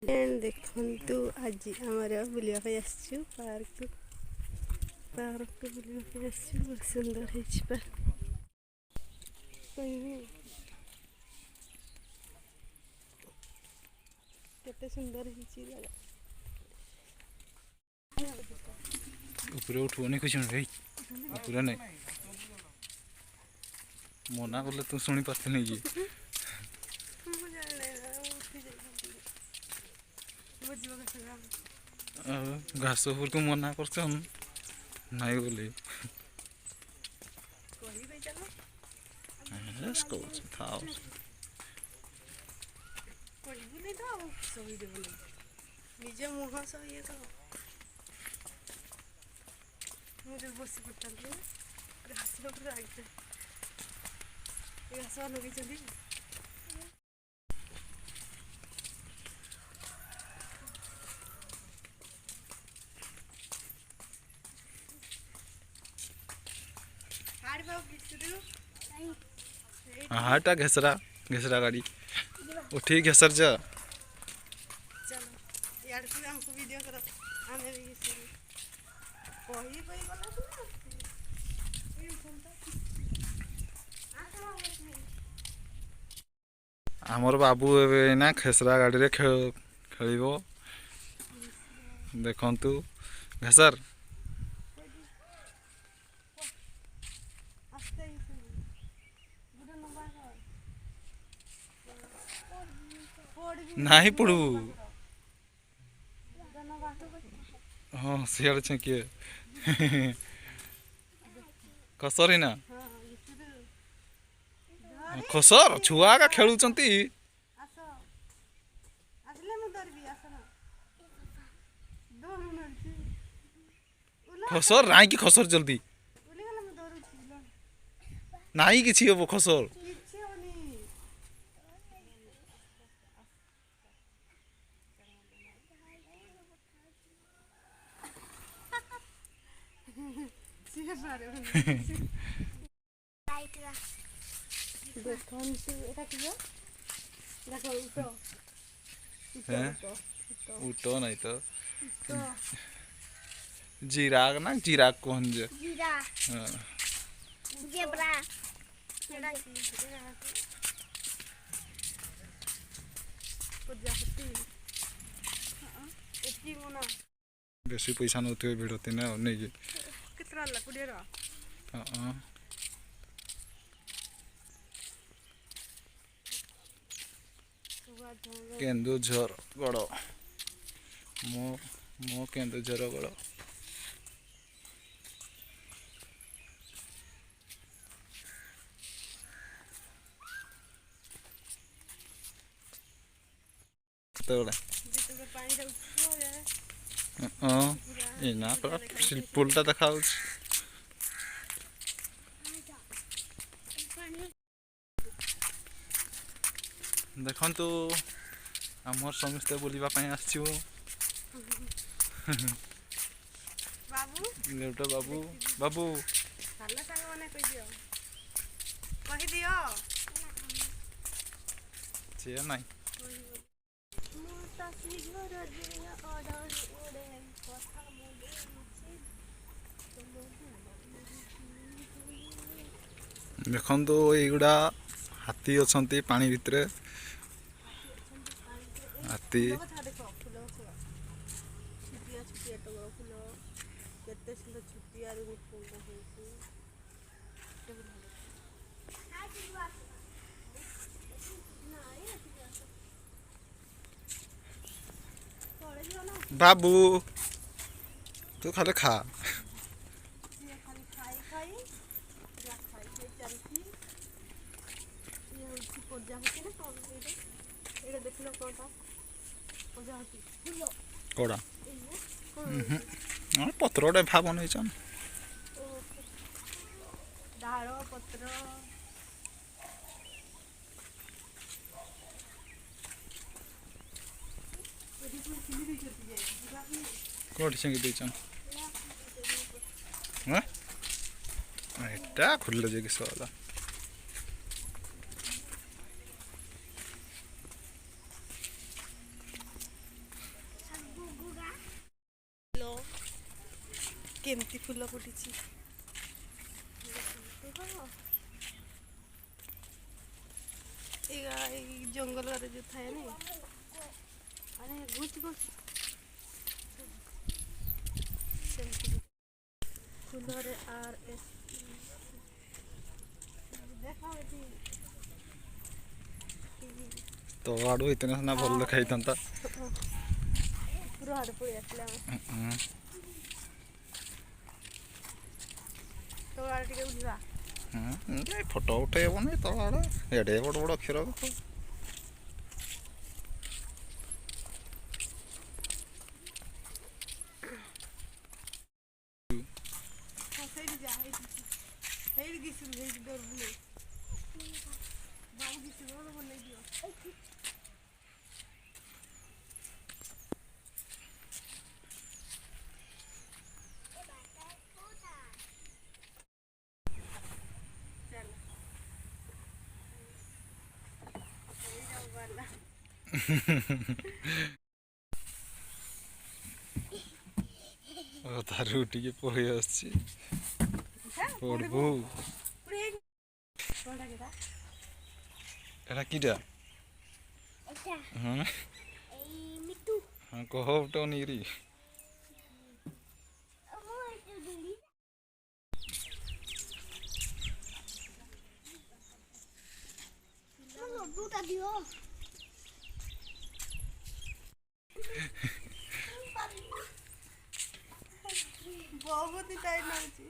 देखु आज आमर बुलाप पार्क पार्क बुलाप बहुत सुंदर है केते सुंदर ऊपर उठने कुछ ऊपर नहीं मना कले तू शुणी पार्थ नहीं कि घास ऊपर को मना कर नहीं बोले निज मुह सब ये मुझे बस पड़ता घास घास लगे हाटा घसरा घसरा गाड़ी उठी घसर जा वीडियो करो आमर बाबू ना खेसरा गाड़ी रे खेल देखु घसर नहीं पड़ू हाँ सियाड़ छे खसर ही ना खसर छुआ का खेलुं खसर राई की खसर जल्दी नाई किसी हम खसर उठो नहीं तो जीराग ना जीराग कौन जे बेसी पैसा नौथे भिड़ती ना नहीं केन्दुझर गड़ मो केन्दुझर गड़ ना पूरा पुलटा देखा देखु आमर समस्ते बुलवाई आसो बाबू बाबू सी ना देखु युड़ा हाथी अच्छा पानी भितर हाथी बाबू तू खाले खा कड़ा पत्र गोटे भा बनई कौटी से एटा खुल जे किस वाला କେମିତି ଫୁଲ ଫୁଟିଛି ଏଇ ଜଙ୍ଗଲରେ ଯେଉଁ ଥାଏ ନାଇଁ ଆରେ ଘୁଚି ଘୁଚି ସେମିତି ଫୁଲରେ RS ଦେଖ ଏଠି ତୋ ଆଡ଼ୁ ହେଇଥିଲେ ସିନା ଭଲ ଦେଖାଇଥାନ୍ତା। ପୁରା ଆଡ଼େ ପଳେଇ ଆସିଲେ ଆମେ ତୋ ଆଡ଼େ ଟିକେ ବୁଲିବା। ଫଟୋ ଉଠେଇ ହେବନି ତୋ ଆଡ଼େ ଏଡ଼େ ବଡ଼ ବଡ଼ ଅକ୍ଷର। ସେଇଠି ଯା ହେଇଠି ଗିସୁରୁ ହେଇଠି ଡୋର ବୁଲେଇ ବାବୁ ଗିସୁରୁ ବନେଇ ଦିଅ। ଅଧାରୁ ଟିକେ ପଳେଇ ଆସିଛି ପଢ଼ବୁ। ଏଟା କିଟା ହଁ କହ ଗୋଟେ ଅନେଇକିରି ବହୁତ ଟାଇମ୍ ଲାଗୁଛି।